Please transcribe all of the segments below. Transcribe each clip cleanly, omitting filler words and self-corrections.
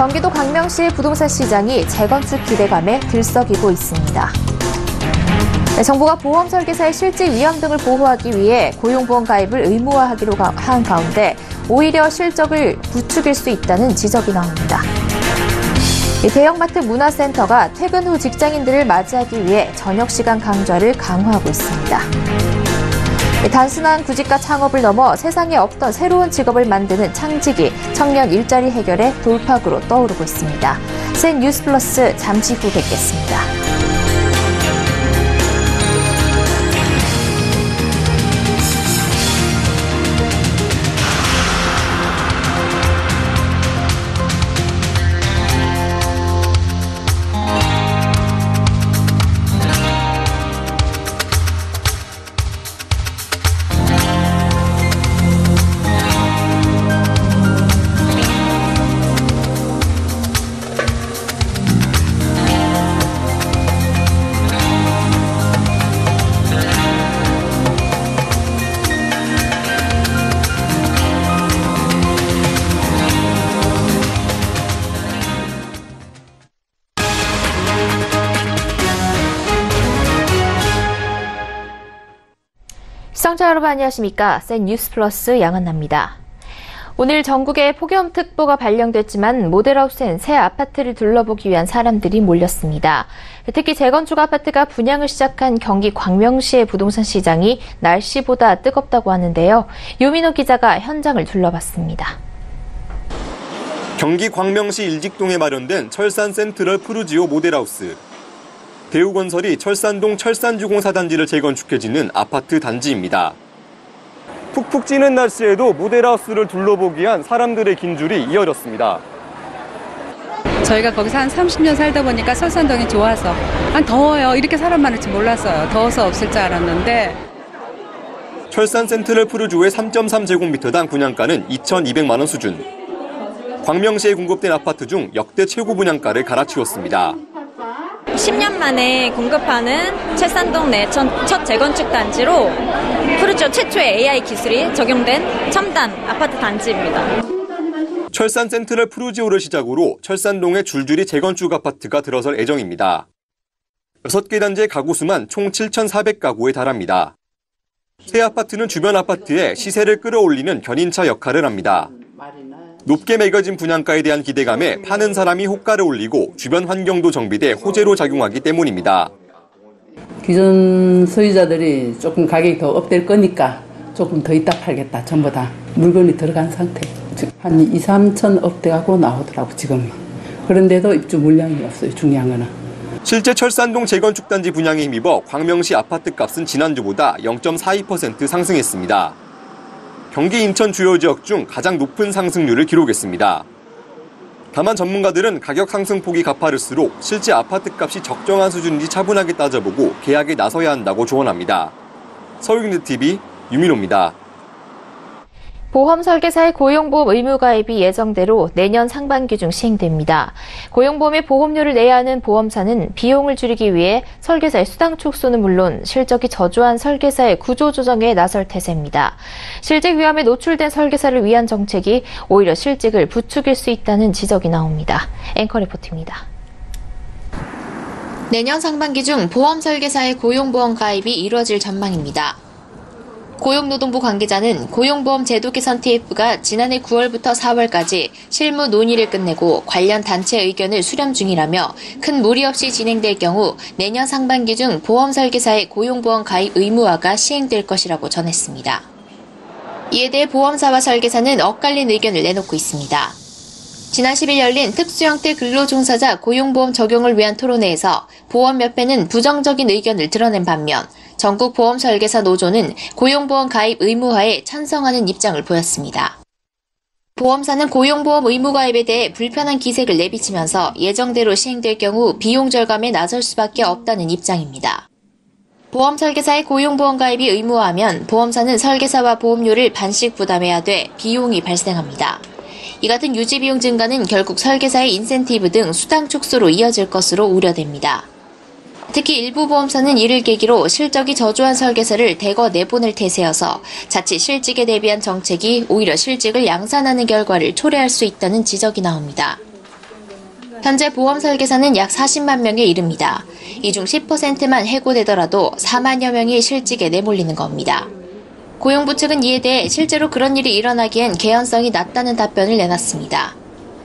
경기도 광명시의 부동산 시장이 재건축 기대감에 들썩이고 있습니다. 정부가 보험 설계사의 실직 위험 등을 보호하기 위해 고용보험 가입을 의무화하기로 한 가운데 오히려 실적을 부추길 수 있다는 지적이 나옵니다. 대형마트 문화센터가 퇴근 후 직장인들을 맞이하기 위해 저녁시간 강좌를 강화하고 있습니다. 단순한 구직과 창업을 넘어 세상에 없던 새로운 직업을 만드는 창직이 청년 일자리 해결의 돌파구로 떠오르고 있습니다. 센 뉴스 플러스 잠시 후 뵙겠습니다. 시청자 여러분 안녕하십니까? 센 뉴스 플러스 양한나입니다. 오늘 전국에 폭염특보가 발령됐지만 모델하우스엔 새 아파트를 둘러보기 위한 사람들이 몰렸습니다. 특히 재건축 아파트가 분양을 시작한 경기 광명시의 부동산 시장이 날씨보다 뜨겁다고 하는데요. 유민호 기자가 현장을 둘러봤습니다. 경기 광명시 일직동에 마련된 철산 센트럴 푸르지오 모델하우스. 대우건설이 철산동 철산주공 4단지를 재건축해지는 아파트 단지입니다. 푹푹 찌는 날씨에도 모델하우스를 둘러보기 위한 사람들의 긴 줄이 이어졌습니다. 저희가 거기서 한 30년 살다 보니까 철산동이 좋아서 더워요. 이렇게 사람 많을 줄 몰랐어요. 더워서 없을 줄 알았는데. 철산 센트럴 푸르지오의 3.3제곱미터당 분양가는 2,200만 원 수준. 광명시에 공급된 아파트 중 역대 최고 분양가를 갈아치웠습니다. 10년 만에 공급하는 철산동 내 첫 재건축 단지로 푸르지오 최초의 AI 기술이 적용된 첨단 아파트 단지입니다. 철산 센트럴 푸르지오를 시작으로 철산동에 줄줄이 재건축 아파트가 들어설 예정입니다. 6개 단지의 가구 수만 총 7,400가구에 달합니다. 새 아파트는 주변 아파트의 시세를 끌어올리는 견인차 역할을 합니다. 높게 매겨진 분양가에 대한 기대감에 파는 사람이 호가를 올리고 주변 환경도 정비돼 호재로 작용하기 때문입니다. 기존 소유자들이 조금 가격이 더 업될 거니까 조금 더 이따 팔겠다. 전부 다 물건이 들어간 상태. 한 2, 3천 업돼가고 나오더라고 지금. 그런데도 입주 물량이 없어요. 중요한 거는. 실제 철산동 재건축 단지 분양에 힘입어 광명시 아파트 값은 지난주보다 0.42% 상승했습니다. 경기 인천 주요 지역 중 가장 높은 상승률을 기록했습니다. 다만 전문가들은 가격 상승폭이 가파를수록 실제 아파트 값이 적정한 수준인지 차분하게 따져보고 계약에 나서야 한다고 조언합니다. 서울경제TV 유민호입니다. 보험 설계사의 고용보험 의무가입이 예정대로 내년 상반기 중 시행됩니다. 고용보험의 보험료를 내야 하는 보험사는 비용을 줄이기 위해 설계사의 수당 축소는 물론 실적이 저조한 설계사의 구조조정에 나설 태세입니다. 실직 위험에 노출된 설계사를 위한 정책이 오히려 실직을 부추길 수 있다는 지적이 나옵니다. 앵커 리포트입니다. 내년 상반기 중 보험 설계사의 고용보험 가입이 이루어질 전망입니다. 고용노동부 관계자는 고용보험 제도 개선 TF가 지난해 9월부터 4월까지 실무 논의를 끝내고 관련 단체 의견을 수렴 중이라며 큰 무리 없이 진행될 경우 내년 상반기 중 보험 설계사의 고용보험 가입 의무화가 시행될 것이라고 전했습니다. 이에 대해 보험사와 설계사는 엇갈린 의견을 내놓고 있습니다. 지난 10일 열린 특수형태 근로종사자 고용보험 적용을 위한 토론회에서 보험협회는 부정적인 의견을 드러낸 반면 전국보험설계사 노조는 고용보험 가입 의무화에 찬성하는 입장을 보였습니다. 보험사는 고용보험 의무가입에 대해 불편한 기색을 내비치면서 예정대로 시행될 경우 비용 절감에 나설 수밖에 없다는 입장입니다. 보험설계사의 고용보험 가입이 의무화하면 보험사는 설계사와 보험료를 반씩 부담해야 돼 비용이 발생합니다. 이 같은 유지비용 증가는 결국 설계사의 인센티브 등 수당 축소로 이어질 것으로 우려됩니다. 특히 일부 보험사는 이를 계기로 실적이 저조한 설계사를 대거 내보낼 태세여서 자칫 실직에 대비한 정책이 오히려 실직을 양산하는 결과를 초래할 수 있다는 지적이 나옵니다. 현재 보험 설계사는 약 40만 명에 이릅니다. 이 중 10%만 해고되더라도 4만여 명이 실직에 내몰리는 겁니다. 고용부 측은 이에 대해 실제로 그런 일이 일어나기엔 개연성이 낮다는 답변을 내놨습니다.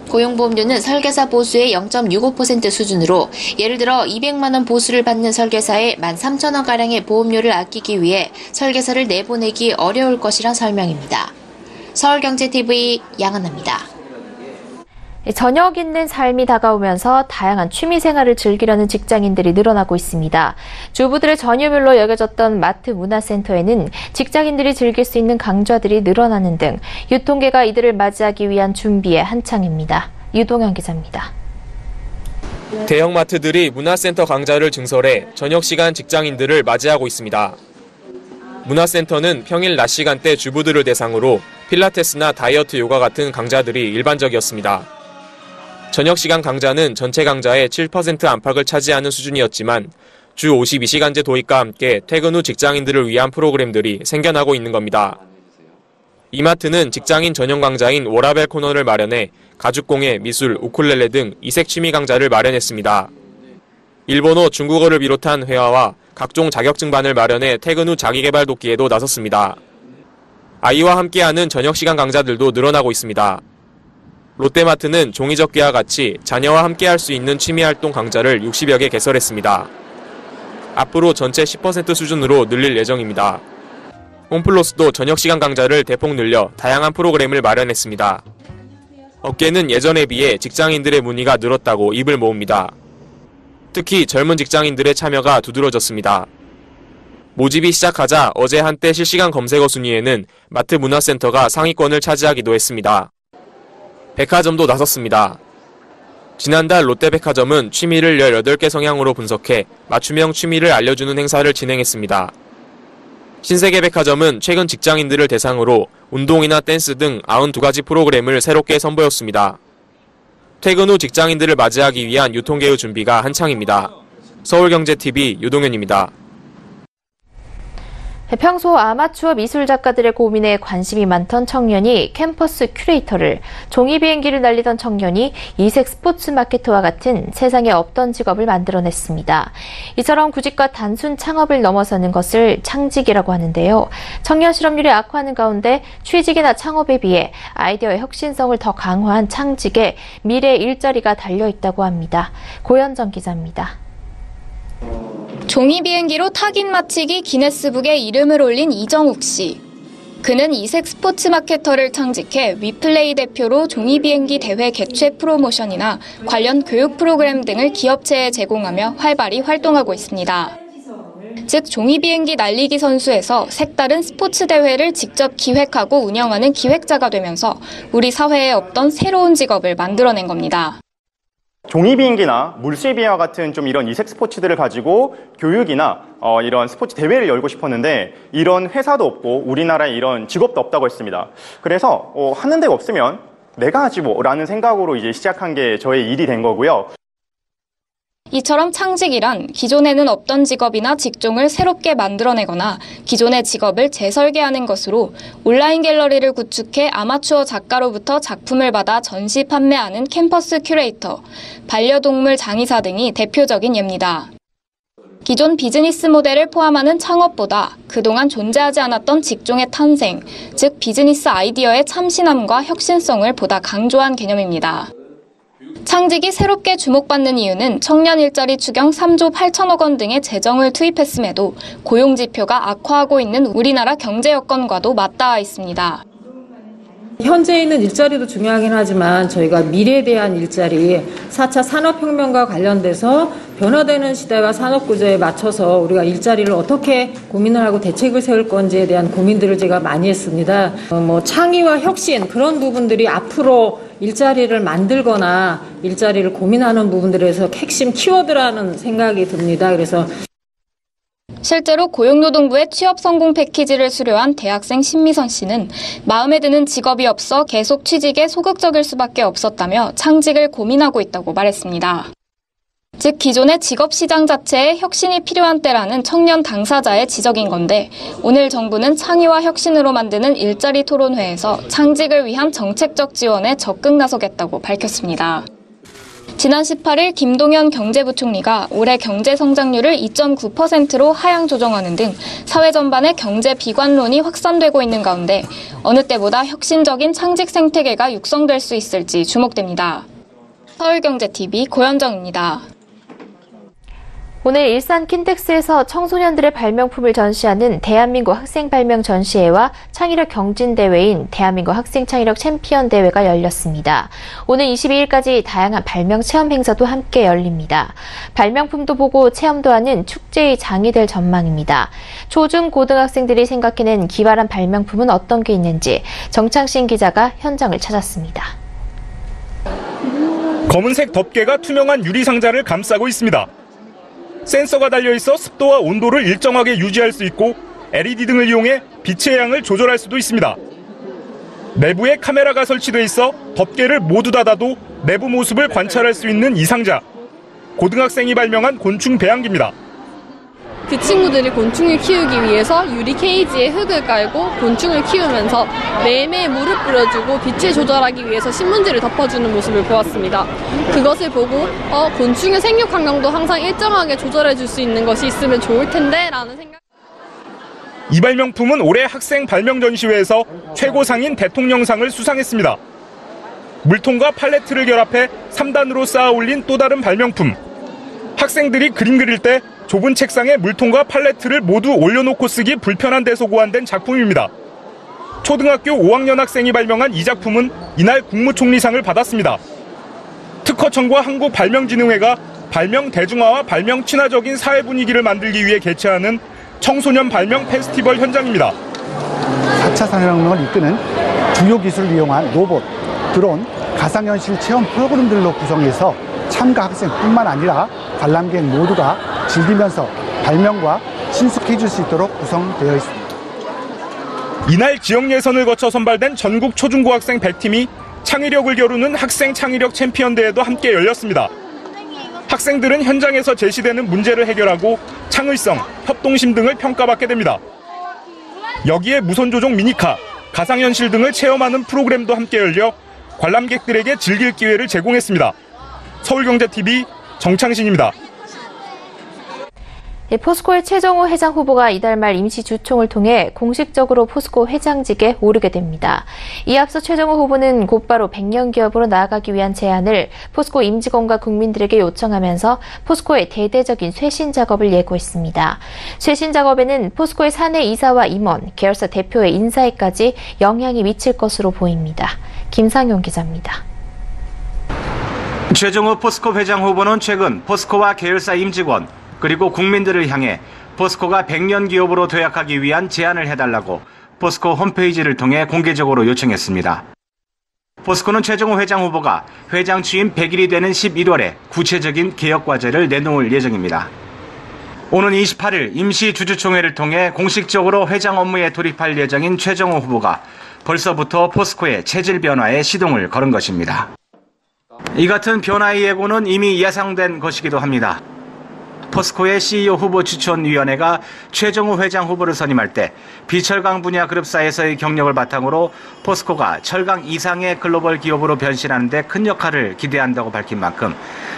고용보험료는 설계사 보수의 0.65% 수준으로 예를 들어 200만 원 보수를 받는 설계사에 13,000원가량의 보험료를 아끼기 위해 설계사를 내보내기 어려울 것이란 설명입니다. 서울경제TV 양은아입니다. 저녁 있는 삶이 다가오면서 다양한 취미생활을 즐기려는 직장인들이 늘어나고 있습니다. 주부들의 전유물로 여겨졌던 마트 문화센터에는 직장인들이 즐길 수 있는 강좌들이 늘어나는 등 유통계가 이들을 맞이하기 위한 준비에 한창입니다. 유동현 기자입니다. 대형마트들이 문화센터 강좌를 증설해 저녁 시간 직장인들을 맞이하고 있습니다. 문화센터는 평일 낮 시간대 주부들을 대상으로 필라테스나 다이어트 요가 같은 강좌들이 일반적이었습니다. 저녁 시간 강좌는 전체 강좌의 7% 안팎을 차지하는 수준이었지만 주 52시간제 도입과 함께 퇴근 후 직장인들을 위한 프로그램들이 생겨나고 있는 겁니다. 이마트는 직장인 전용 강좌인 워라벨 코너를 마련해 가죽공예, 미술, 우쿨렐레 등 이색 취미 강좌를 마련했습니다. 일본어, 중국어를 비롯한 회화와 각종 자격증반을 마련해 퇴근 후 자기개발 돕기에도 나섰습니다. 아이와 함께하는 저녁 시간 강좌들도 늘어나고 있습니다. 롯데마트는 종이접기와 같이 자녀와 함께할 수 있는 취미활동 강좌를 60여 개 개설했습니다. 앞으로 전체 10% 수준으로 늘릴 예정입니다. 홈플러스도 저녁시간 강좌를 대폭 늘려 다양한 프로그램을 마련했습니다. 업계는 예전에 비해 직장인들의 문의가 늘었다고 입을 모읍니다. 특히 젊은 직장인들의 참여가 두드러졌습니다. 모집이 시작하자 어제 한때 실시간 검색어 순위에는 마트 문화센터가 상위권을 차지하기도 했습니다. 백화점도 나섰습니다. 지난달 롯데백화점은 취미를 18개 성향으로 분석해 맞춤형 취미를 알려주는 행사를 진행했습니다. 신세계백화점은 최근 직장인들을 대상으로 운동이나 댄스 등 92가지 프로그램을 새롭게 선보였습니다. 퇴근 후 직장인들을 맞이하기 위한 유통계의 준비가 한창입니다. 서울경제TV 유동현입니다. 평소 아마추어 미술 작가들의 고민에 관심이 많던 청년이 캠퍼스 큐레이터를, 종이 비행기를 날리던 청년이 이색 스포츠 마케터와 같은 세상에 없던 직업을 만들어냈습니다. 이처럼 구직과 단순 창업을 넘어서는 것을 창직이라고 하는데요. 청년 실업률이 악화하는 가운데 취직이나 창업에 비해 아이디어의 혁신성을 더 강화한 창직에 미래 일자리가 달려있다고 합니다. 고현정 기자입니다. 종이 비행기로 타깃 맞히기 기네스북에 이름을 올린 이정욱 씨. 그는 이색 스포츠 마케터를 창직해 위플레이 대표로 종이 비행기 대회 개최 프로모션이나 관련 교육 프로그램 등을 기업체에 제공하며 활발히 활동하고 있습니다. 즉 종이 비행기 날리기 선수에서 색다른 스포츠 대회를 직접 기획하고 운영하는 기획자가 되면서 우리 사회에 없던 새로운 직업을 만들어낸 겁니다. 종이 비행기나 물수비와 같은 좀 이런 이색 스포츠들을 가지고 교육이나 이런 스포츠 대회를 열고 싶었는데 이런 회사도 없고 우리나라에 이런 직업도 없다고 했습니다. 그래서 하는 데가 없으면 내가 하지 뭐라는 생각으로 이제 시작한 게 저의 일이 된 거고요. 이처럼 창직이란 기존에는 없던 직업이나 직종을 새롭게 만들어내거나 기존의 직업을 재설계하는 것으로 온라인 갤러리를 구축해 아마추어 작가로부터 작품을 받아 전시 판매하는 캠퍼스 큐레이터, 반려동물 장의사 등이 대표적인 예입니다. 기존 비즈니스 모델을 포함하는 창업보다 그동안 존재하지 않았던 직종의 탄생, 즉 비즈니스 아이디어의 참신함과 혁신성을 보다 강조한 개념입니다. 창직이 새롭게 주목받는 이유는 청년 일자리 추경 3조 8천억 원 등의 재정을 투입했음에도 고용 지표가 악화하고 있는 우리나라 경제 여건과도 맞닿아 있습니다. 현재 있는 일자리도 중요하긴 하지만 저희가 미래에 대한 일자리, 4차 산업혁명과 관련돼서 변화되는 시대와 산업구조에 맞춰서 우리가 일자리를 어떻게 고민을 하고 대책을 세울 건지에 대한 고민들을 제가 많이 했습니다. 창의와 혁신 그런 부분들이 앞으로 일자리를 만들거나 일자리를 고민하는 부분들에서 핵심 키워드라는 생각이 듭니다. 그래서 실제로 고용노동부의 취업 성공 패키지를 수료한 대학생 신미선 씨는 마음에 드는 직업이 없어 계속 취직에 소극적일 수밖에 없었다며 창직을 고민하고 있다고 말했습니다. 즉 기존의 직업 시장 자체에 혁신이 필요한 때라는 청년 당사자의 지적인 건데 오늘 정부는 창의와 혁신으로 만드는 일자리 토론회에서 창직을 위한 정책적 지원에 적극 나서겠다고 밝혔습니다. 지난 18일 김동연 경제부총리가 올해 경제 성장률을 2.9%로 하향 조정하는 등 사회 전반의 경제 비관론이 확산되고 있는 가운데 어느 때보다 혁신적인 창직 생태계가 육성될 수 있을지 주목됩니다. 서울경제TV 고현정입니다. 오늘 일산 킨텍스에서 청소년들의 발명품을 전시하는 대한민국 학생발명 전시회와 창의력 경진대회인 대한민국 학생창의력 챔피언 대회가 열렸습니다. 오늘 22일까지 다양한 발명 체험 행사도 함께 열립니다. 발명품도 보고 체험도 하는 축제의 장이 될 전망입니다. 초중 고등학생들이 생각해낸 기발한 발명품은 어떤 게 있는지 정창신 기자가 현장을 찾았습니다. 검은색 덮개가 투명한 유리상자를 감싸고 있습니다. 센서가 달려있어 습도와 온도를 일정하게 유지할 수 있고 LED 등을 이용해 빛의 양을 조절할 수도 있습니다. 내부에 카메라가 설치돼 있어 덮개를 모두 닫아도 내부 모습을 관찰할 수 있는 이 상자. 고등학생이 발명한 곤충 배양기입니다. 그 친구들이 곤충을 키우기 위해서 유리 케이지에 흙을 깔고 곤충을 키우면서 매일매일 물을 뿌려주고 빛을 조절하기 위해서 신문지를 덮어주는 모습을 보았습니다. 그것을 보고 곤충의 생육 환경도 항상 일정하게 조절해줄 수 있는 것이 있으면 좋을 텐데 라는 생각. 이 발명품은 올해 학생 발명 전시회에서 최고상인 대통령상을 수상했습니다. 물통과 팔레트를 결합해 3단으로 쌓아 올린 또 다른 발명품. 학생들이 그림 그릴 때 좁은 책상에 물통과 팔레트를 모두 올려놓고 쓰기 불편한 데서 고안된 작품입니다. 초등학교 5학년 학생이 발명한 이 작품은 이날 국무총리상을 받았습니다. 특허청과 한국발명진흥회가 발명 대중화와 발명 친화적인 사회 분위기를 만들기 위해 개최하는 청소년 발명 페스티벌 현장입니다. 4차 산업혁명을 이끄는 주요 기술을 이용한 로봇, 드론, 가상현실 체험 프로그램들로 구성해서 참가 학생뿐만 아니라 관람객 모두가 즐기면서 발명과 친숙해질 수 있도록 구성되어 있습니다. 이날 지역 예선을 거쳐 선발된 전국 초중고학생 100팀이 창의력을 겨루는 학생 창의력 챔피언 대회도 함께 열렸습니다. 학생들은 현장에서 제시되는 문제를 해결하고 창의성, 협동심 등을 평가받게 됩니다. 여기에 무선조종 미니카, 가상현실 등을 체험하는 프로그램도 함께 열려 관람객들에게 즐길 기회를 제공했습니다. 서울경제TV 정창신입니다. 포스코의 최정호 회장 후보가 이달 말 임시 주총을 통해 공식적으로 포스코 회장직에 오르게 됩니다. 이에 앞서 최정호 후보는 곧바로 100년 기업으로 나아가기 위한 제안을 포스코 임직원과 국민들에게 요청하면서 포스코의 대대적인 쇄신 작업을 예고했습니다. 쇄신 작업에는 포스코의 사내 이사와 임원, 계열사 대표의 인사에까지 영향이 미칠 것으로 보입니다. 김상용 기자입니다. 최정호 포스코 회장 후보는 최근 포스코와 계열사 임직원 그리고 국민들을 향해 포스코가 100년 기업으로 도약하기 위한 제안을 해달라고 포스코 홈페이지를 통해 공개적으로 요청했습니다. 포스코는 최정호 회장 후보가 회장 취임 100일이 되는 11월에 구체적인 개혁 과제를 내놓을 예정입니다. 오는 28일 임시 주주총회를 통해 공식적으로 회장 업무에 돌입할 예정인 최정호 후보가 벌써부터 포스코의 체질 변화에 시동을 걸은 것입니다. 이 같은 변화의 예고는 이미 예상된 것이기도 합니다. 포스코의 CEO 후보 추천위원회가 최정호 회장 후보를 선임할 때 비철강 분야 그룹사에서의 경력을 바탕으로 포스코가 철강 이상의 글로벌 기업으로 변신하는 데 큰 역할을 기대한다고 밝힌 만큼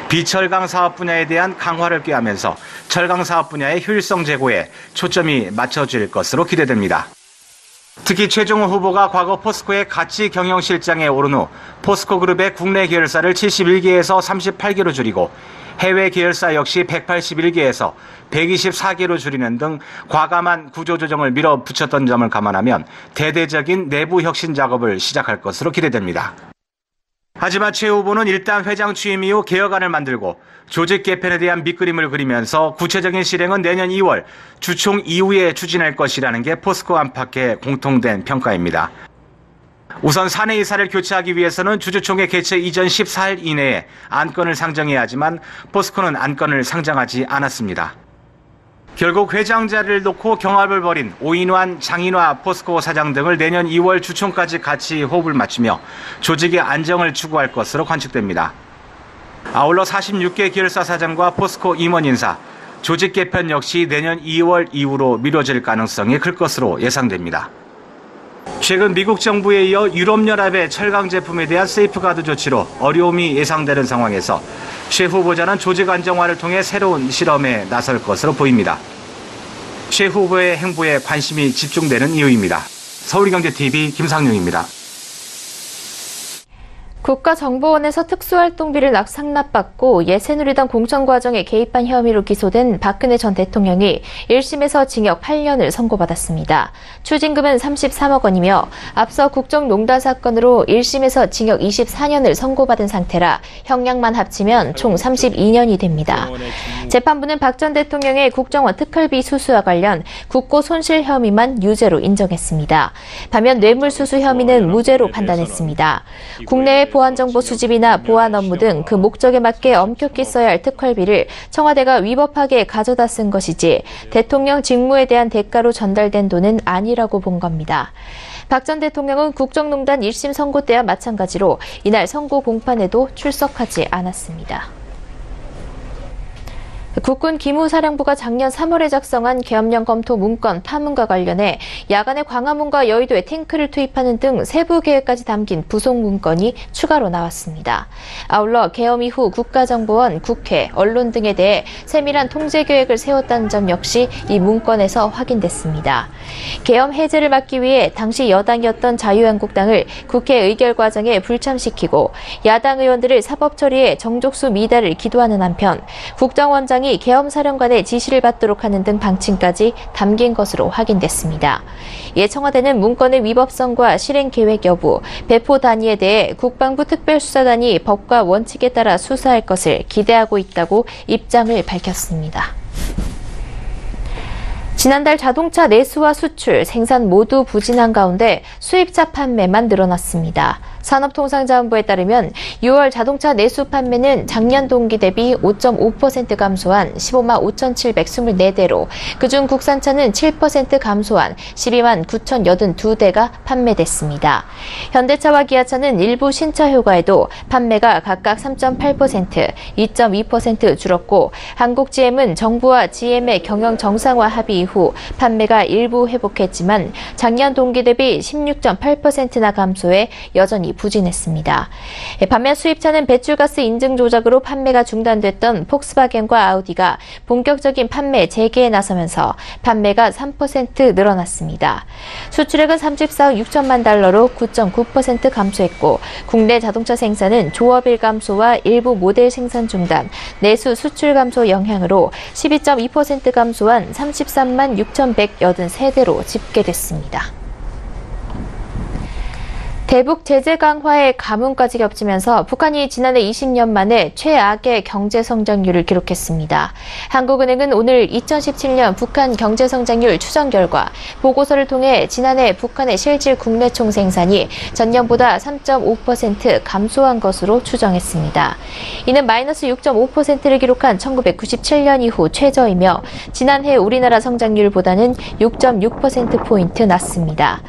비철강 사업 분야에 대한 강화를 꾀하면서 철강 사업 분야의 효율성 제고에 초점이 맞춰질 것으로 기대됩니다. 특히 최정호 후보가 과거 포스코의 가치 경영실장에 오른 후 포스코 그룹의 국내 계열사를 71개에서 38개로 줄이고 해외 계열사 역시 181개에서 124개로 줄이는 등 과감한 구조조정을 밀어붙였던 점을 감안하면 대대적인 내부 혁신 작업을 시작할 것으로 기대됩니다. 하지만 최 후보는 일단 회장 취임 이후 개혁안을 만들고 조직 개편에 대한 밑그림을 그리면서 구체적인 실행은 내년 2월 주총 이후에 추진할 것이라는 게 포스코 안팎의 공통된 평가입니다. 우선 사내 이사를 교체하기 위해서는 주주총회 개최 이전 14일 이내에 안건을 상정해야 하지만 포스코는 안건을 상정하지 않았습니다. 결국 회장 자리를 놓고 경합을 벌인 오인환, 장인화 포스코 사장 등을 내년 2월 주총까지 같이 호흡을 맞추며 조직의 안정을 추구할 것으로 관측됩니다. 아울러 46개 계열사 사장과 포스코 임원 인사, 조직 개편 역시 내년 2월 이후로 미뤄질 가능성이 클 것으로 예상됩니다. 최근 미국 정부에 이어 유럽연합의 철강 제품에 대한 세이프가드 조치로 어려움이 예상되는 상황에서 최 후보자는 조직 안정화를 통해 새로운 실험에 나설 것으로 보입니다. 최 후보의 행보에 관심이 집중되는 이유입니다. 서울경제TV 김상용입니다. 국가정보원에서 특수활동비를 상납받고 새누리당 공천 과정에 개입한 혐의로 기소된 박근혜 전 대통령이 1심에서 징역 8년을 선고받았습니다. 추징금은 33억 원이며 앞서 국정농단 사건으로 1심에서 징역 24년을 선고받은 상태라 형량만 합치면 총 32년이 됩니다. 재판부는 박 전 대통령의 국정원 특활비 수수와 관련 국고 손실 혐의만 유죄로 인정했습니다. 반면 뇌물수수 혐의는 무죄로 판단했습니다. 국내의 보안정보 수집이나 보안 업무 등 그 목적에 맞게 엄격히 써야 할 특활비를 청와대가 위법하게 가져다 쓴 것이지 대통령 직무에 대한 대가로 전달된 돈은 아니라고 본 겁니다. 박 전 대통령은 국정농단 1심 선고 때와 마찬가지로 이날 선고 공판에도 출석하지 않았습니다. 국군 기무사령부가 작년 3월에 작성한 계엄령 검토 문건 파문과 관련해 야간에 광화문과 여의도에 탱크를 투입하는 등 세부 계획까지 담긴 부속 문건이 추가로 나왔습니다. 아울러 계엄 이후 국가정보원, 국회, 언론 등에 대해 세밀한 통제 계획을 세웠다는 점 역시 이 문건에서 확인됐습니다. 계엄 해제를 막기 위해 당시 여당이었던 자유한국당을 국회 의결 과정에 불참시키고 야당 의원들을 사법 처리에 정족수 미달을 기도하는 한편 국정원장이 계엄사령관의 지시를 받도록 하는 등 방침까지 담긴 것으로 확인됐습니다. 이에 청와대는 문건의 위법성과 실행 계획 여부, 배포 단위에 대해 국방부 특별수사단이 법과 원칙에 따라 수사할 것을 기대하고 있다고 입장을 밝혔습니다. 지난달 자동차 내수와 수출, 생산 모두 부진한 가운데 수입차 판매만 늘어났습니다. 산업통상자원부에 따르면 6월 자동차 내수 판매는 작년 동기 대비 5.5% 감소한 15만 5,724대로 그중 국산차는 7% 감소한 12만 9,082대가 판매됐습니다. 현대차와 기아차는 일부 신차 효과에도 판매가 각각 3.8%, 2.2% 줄었고 한국GM은 정부와 GM의 경영 정상화 합의 이후 판매가 일부 회복했지만 작년 동기 대비 16.8%나 감소해 여전히 부진했습니다. 반면 수입차는 배출가스 인증 조작으로 판매가 중단됐던 폭스바겐과 아우디가 본격적인 판매 재개에 나서면서 판매가 3% 늘어났습니다. 수출액은 34억 6천만 달러로 9.9% 감소했고 국내 자동차 생산은 조업일 감소와 일부 모델 생산 중단, 내수 수출 감소 영향으로 12.2% 감소한 33만 6,183대로 집계됐습니다. 대북 제재 강화의 가문까지 겹치면서 북한이 지난해 20년 만에 최악의 경제 성장률을 기록했습니다. 한국은행은 오늘 2017년 북한 경제 성장률 추정 결과 보고서를 통해 지난해 북한의 실질 국내 총생산이 전년보다 3.5% 감소한 것으로 추정했습니다. 이는 마이너스 6.5%를 기록한 1997년 이후 최저이며 지난해 우리나라 성장률보다는 6.6%포인트 낮습니다.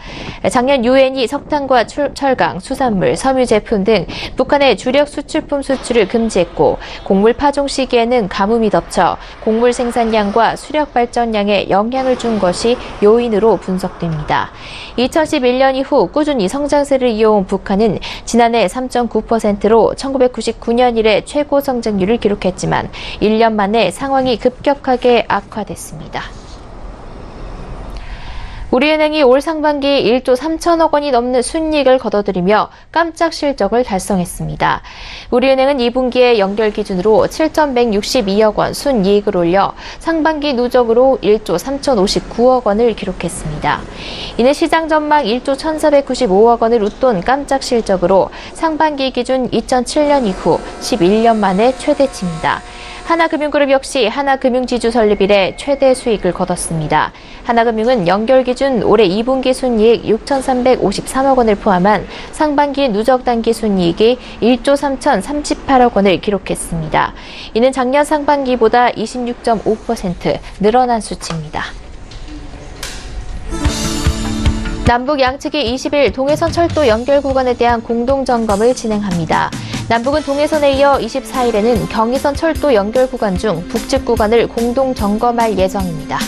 작년 유엔이 석탄과 철강, 수산물, 섬유 제품 등 북한의 주력 수출품 수출을 금지했고 곡물 파종 시기에는 가뭄이 덮쳐 곡물 생산량과 수력 발전량에 영향을 준 것이 요인으로 분석됩니다. 2011년 이후 꾸준히 성장세를 이어온 북한은 지난해 3.9%로 1999년 이래 최고 성장률을 기록했지만 1년 만에 상황이 급격하게 악화됐습니다. 우리은행이 올 상반기 1조 3천억 원이 넘는 순이익을 거둬들이며 깜짝 실적을 달성했습니다. 우리은행은 2분기에 연결 기준으로 7,162억 원 순이익을 올려 상반기 누적으로 1조 3,059억 원을 기록했습니다. 이는 시장 전망 1조 1,495억 원을 웃돈 깜짝 실적으로 상반기 기준 2007년 이후 11년 만에 최대치입니다. 하나금융그룹 역시 하나금융지주 설립 이래 최대 수익을 거뒀습니다. 하나금융은 연결 기준 올해 2분기 순이익 6,353억 원을 포함한 상반기 누적 단기 순이익이 1조 3,038억 원을 기록했습니다. 이는 작년 상반기보다 26.5% 늘어난 수치입니다. 남북 양측이 20일 동해선 철도 연결 구간에 대한 공동점검을 진행합니다. 남북은 동해선에 이어 24일에는 경의선 철도 연결 구간 중 북측 구간을 공동 점검할 예정입니다.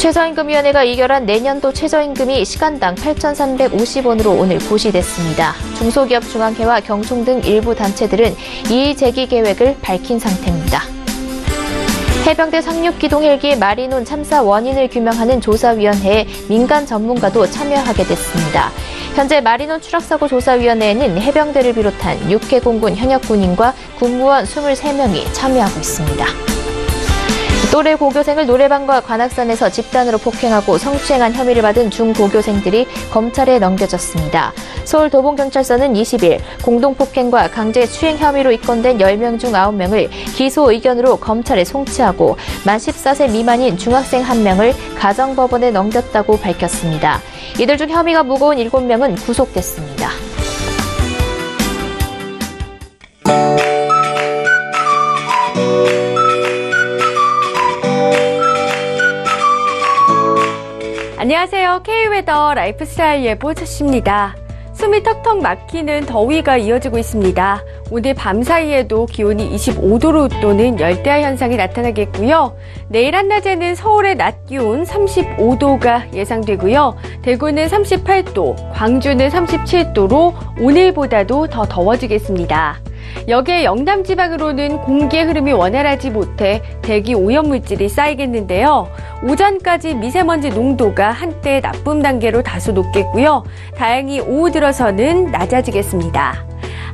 최저임금위원회가 의결한 내년도 최저임금이 시간당 8,350원으로 오늘 고시됐습니다. 중소기업 중앙회와 경총 등 일부 단체들은 이의 제기 계획을 밝힌 상태입니다. 해병대 상륙기동 헬기 마리논 참사 원인을 규명하는 조사위원회에 민간 전문가도 참여하게 됐습니다. 현재 마리논 추락사고 조사위원회에는 해병대를 비롯한 6개 공군 현역 군인과 군무원 23명이 참여하고 있습니다. 또래 고교생을 노래방과 관악산에서 집단으로 폭행하고 성추행한 혐의를 받은 중고교생들이 검찰에 넘겨졌습니다. 서울 도봉경찰서는 20일 공동폭행과 강제추행 혐의로 입건된 10명 중 9명을 기소 의견으로 검찰에 송치하고 만 14세 미만인 중학생 1명을 가정법원에 넘겼다고 밝혔습니다. 이들 중 혐의가 무거운 7명은 구속됐습니다. 안녕하세요. K웨더 라이프스타일 예보 최씨입니다. 숨이 턱턱 막히는 더위가 이어지고 있습니다. 오늘 밤 사이에도 기온이 25도로 또는 열대야 현상이 나타나겠고요. 내일 한낮에는 서울의 낮 기온 35도가 예상되고요. 대구는 38도, 광주는 37도로 오늘보다도 더 더워지겠습니다. 여기에 영남 지방으로는 공기의 흐름이 원활하지 못해 대기 오염물질이 쌓이겠는데요. 오전까지 미세먼지 농도가 한때 나쁨 단계로 다소 높겠고요. 다행히 오후 들어서는 낮아지겠습니다.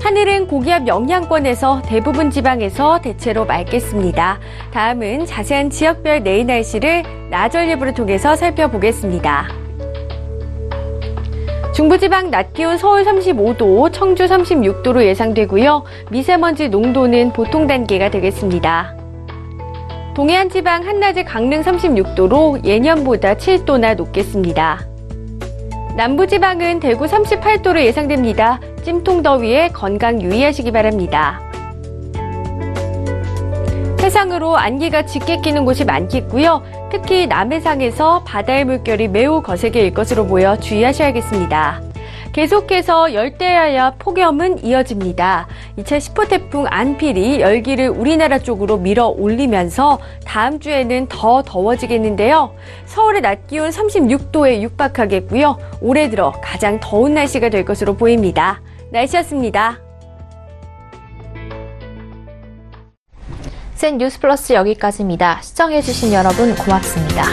하늘은 고기압 영향권에서 대부분 지방에서 대체로 맑겠습니다. 다음은 자세한 지역별 내일 날씨를 나절 예보를 통해서 살펴보겠습니다. 중부지방 낮 기온 서울 35도, 청주 36도로 예상되고요. 미세먼지 농도는 보통 단계가 되겠습니다. 동해안 지방 한낮에 강릉 36도로 예년보다 7도나 높겠습니다. 남부지방은 대구 38도로 예상됩니다. 찜통더위에 건강 유의하시기 바랍니다. 해상으로 안개가 짙게 끼는 곳이 많겠고요. 특히 남해상에서 바다의 물결이 매우 거세게 일 것으로 보여 주의하셔야겠습니다. 계속해서 열대야와 폭염은 이어집니다. 2차 10호 태풍 안필이 열기를 우리나라 쪽으로 밀어 올리면서 다음 주에는 더 더워지겠는데요. 서울의 낮 기온 36도에 육박하겠고요. 올해 들어 가장 더운 날씨가 될 것으로 보입니다. 날씨였습니다. 센 뉴스 플러스 여기까지입니다. 시청해주신 여러분 고맙습니다.